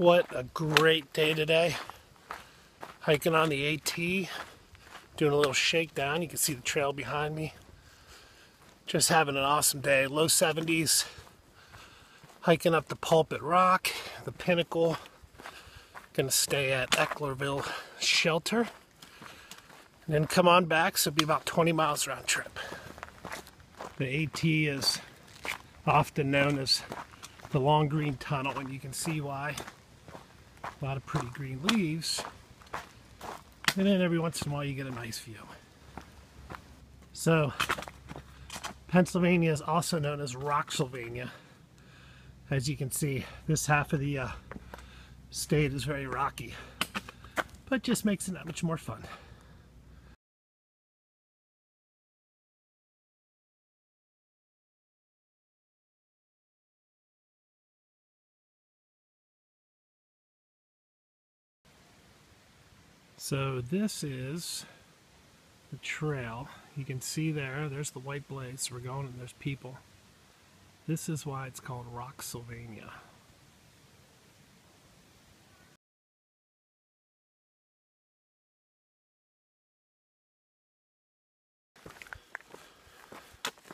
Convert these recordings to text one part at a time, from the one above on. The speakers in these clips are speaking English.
What a great day today. Hiking on the AT, doing a little shakedown. You can see the trail behind me. Just having an awesome day. Low 70s. Hiking up the Pulpit Rock, the Pinnacle. Gonna stay at Eckville shelter. And then come on back, so it'll be about 20 miles round trip. The AT is often known as the long green tunnel, and you can see why. A lot of pretty green leaves, and then every once in a while you get a nice view. So Pennsylvania is also known as Rocksylvania. As you can see, this half of the state is very rocky, but just makes it that much more fun. So this is the trail. You can see there's the white blaze. We're going and there's people. This is why it's called Rocksylvania.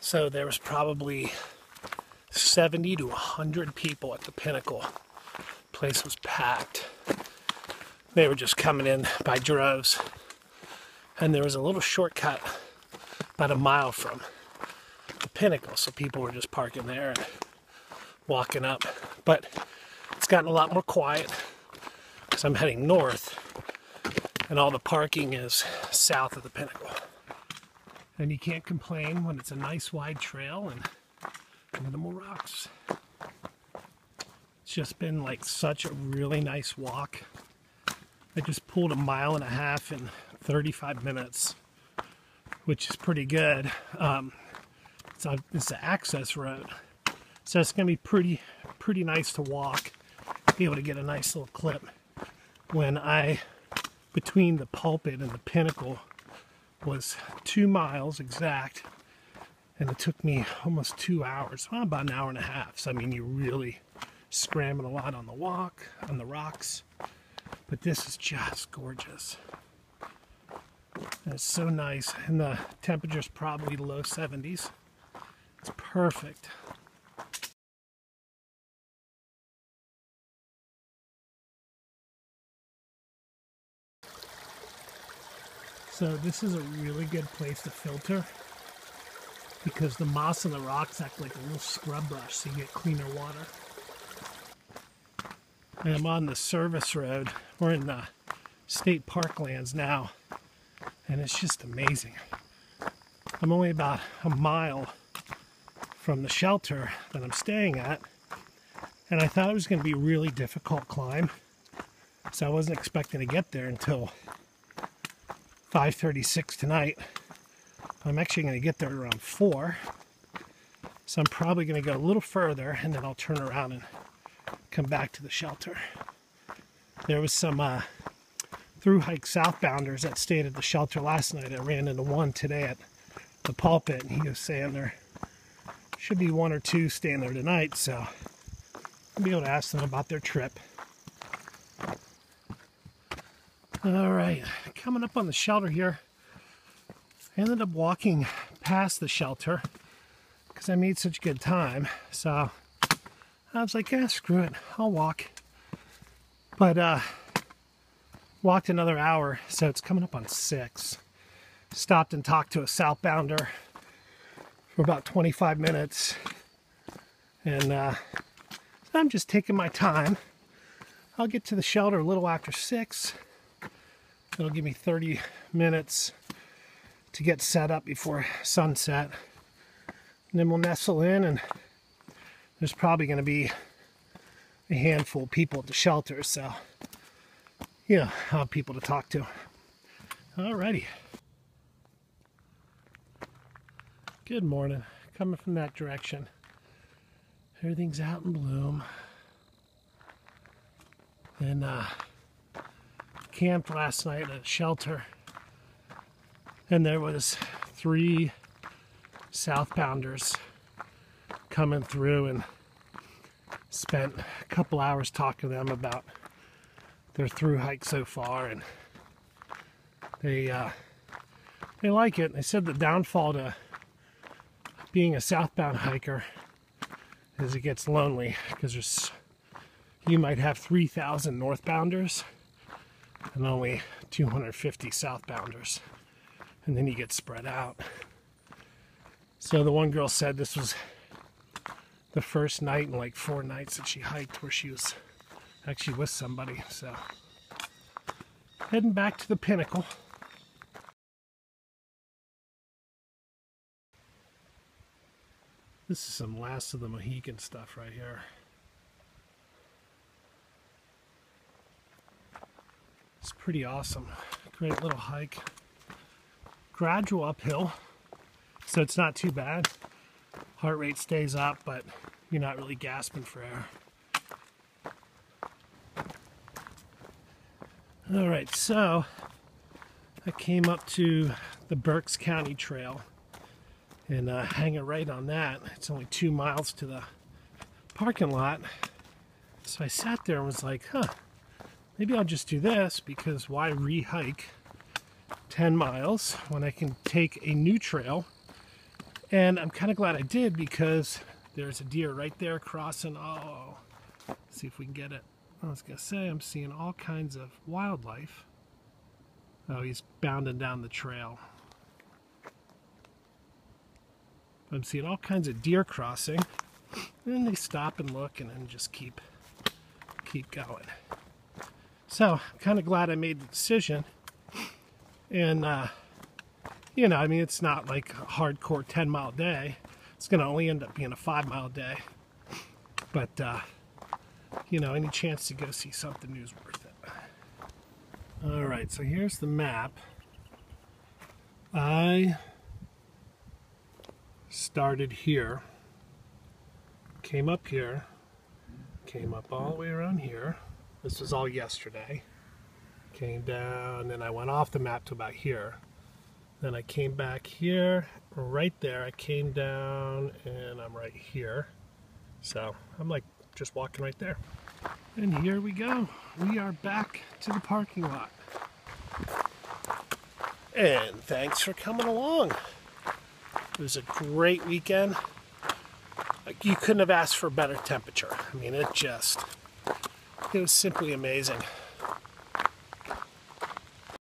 So there was probably 70 to 100 people at the Pinnacle. The place was packed. They were just coming in by droves. And there was a little shortcut about a mile from the Pinnacle, so people were just parking there and walking up. But it's gotten a lot more quiet because I'm heading north, and all the parking is south of the Pinnacle. And you can't complain when it's a nice wide trail and minimal rocks. It's just been like such a really nice walk. I just pulled 1.5 miles in 35 minutes, which is pretty good. It's an access road, so it's going to be pretty nice to walk. Be able to get a nice little clip. When between the Pulpit and the Pinnacle was 2 miles exact, and it took me almost 2 hours, well, about 1.5 hours. So I mean, you're really scrambling a lot on the walk, on the rocks. But this is just gorgeous. And it's so nice, and the temperature's probably low 70s. It's perfect. So this is a really good place to filter because the moss and the rocks act like a little scrub brush, so you get cleaner water. And I'm on the service road. We're in the state parklands now, and it's just amazing. I'm only about 1 mile from the shelter that I'm staying at, and I thought it was going to be a really difficult climb, so I wasn't expecting to get there until 5:36 tonight. I'm actually going to get there around 4, so I'm probably going to go a little further, and then I'll turn around and come back to the shelter. There was some through hike southbounders that stayed at the shelter last night. I ran into one today at the Pulpit, and he was saying there should be 1 or 2 staying there tonight, so I'll be able to ask them about their trip. All right, coming up on the shelter here. I ended up walking past the shelter because I made such a good time, so I was like, yeah, screw it, I'll walk. But walked another hour, so it's coming up on 6. Stopped and talked to a southbounder for about 25 minutes. And I'm just taking my time. I'll get to the shelter a little after 6. It'll give me 30 minutes to get set up before sunset. And then we'll nestle in, and there's probably going to be a handful of people at the shelter, so you know, I'll have people to talk to. Alrighty. Good morning. Coming from that direction. Everything's out in bloom. And camped last night at a shelter, and there was 3 southbounders coming through, and spent a couple hours talking to them about their through hike so far, and they like it. They said the downfall to being a southbound hiker is it gets lonely, because you might have 3,000 northbounders and only 250 southbounders, and then you get spread out. So the one girl said this was the first night in like 4 nights that she hiked where she was actually with somebody. So heading back to the Pinnacle. This is some Last of the Mohican stuff right here. It's pretty awesome. Great little hike. Gradual uphill, so it's not too bad. Heart rate stays up, but you're not really gasping for air. All right, so I came up to the Berks County Trail and hanging right on that. It's only 2 miles to the parking lot. So I sat there and was like, maybe I'll just do this, because why re-hike 10 miles when I can take a new trail? And I'm kind of glad I did, because there's a deer right there crossing. Oh, let's see if we can get it. I was going to say, I'm seeing all kinds of wildlife. Oh, he's bounding down the trail. I'm seeing all kinds of deer crossing. And then they stop and look, and then just keep going. So I'm kind of glad I made the decision. And, you know, I mean, it's not like a hardcore 10-mile day. It's going to only end up being a 5-mile day. But, you know, any chance to go see something new is worth it. All right, so here's the map. I started here, came up here, came up all the way around here. This was all yesterday. Came down, and I went off the map to about here. Then I came back here, right there. I came down, and I'm right here. So I'm like just walking right there. And here we go. We are back to the parking lot. And thanks for coming along. It was a great weekend. You couldn't have asked for a better temperature. I mean, it was simply amazing.